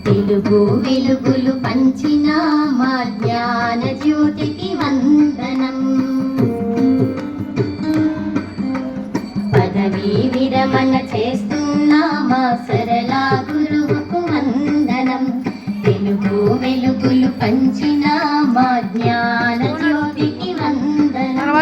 తెలుగు వెలుగులు పంచిన మా జ్ఞాన జ్యోతికి వందనం. పదవీ విరమణ చేస్తున్న మా సరళ గురువుకు వందనం. తెలుగు వెలుగులు పంచిన మా జ్ఞాన జ్యోతికి వందనం.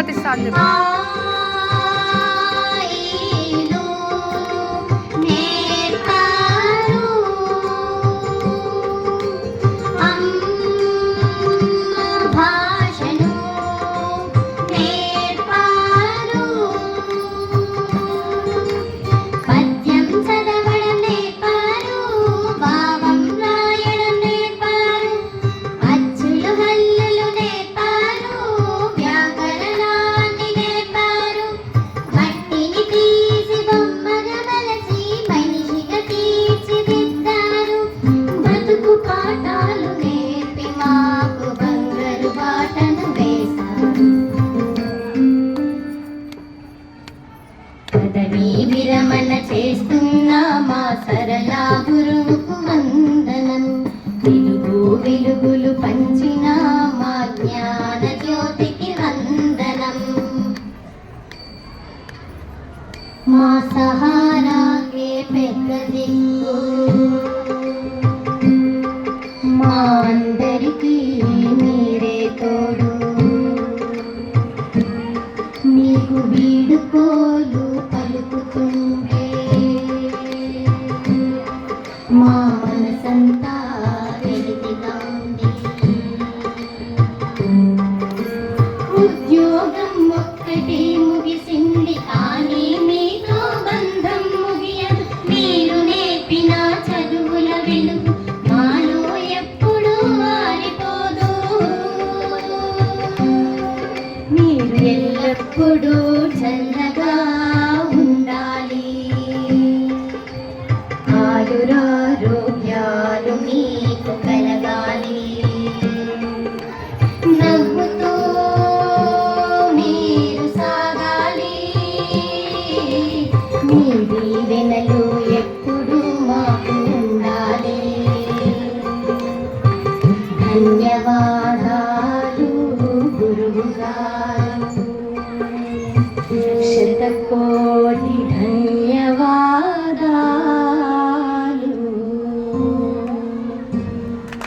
పదవీ విరమణ చేస్తున్న మా సరళ గురువుకు వందనం. తెలుగు వెలుగులు పంచిన మా జ్ఞాన జ్యోతికి వందనం. మా సహారాకే పెద్ద దిక్కు, మా అందరికీ మీరే తోడు. మీకు వీడుకోలు పలుకుతుంటే మా మనసంతా వెలితిగా ఉంది. ఉద్యోగం ఒక్కటి ముగిసింది కానీ మీతో బంధం ముగియదు. మీరు నేర్పిన చదువుల వెలుగు మాలో ఎప్పుడూ ఆరిపోదు. మీరు ఎల్లప్పుడూ చల్లగా ఉండాలి. ఆయురారోగ్యాలు మీకు కలగాలి.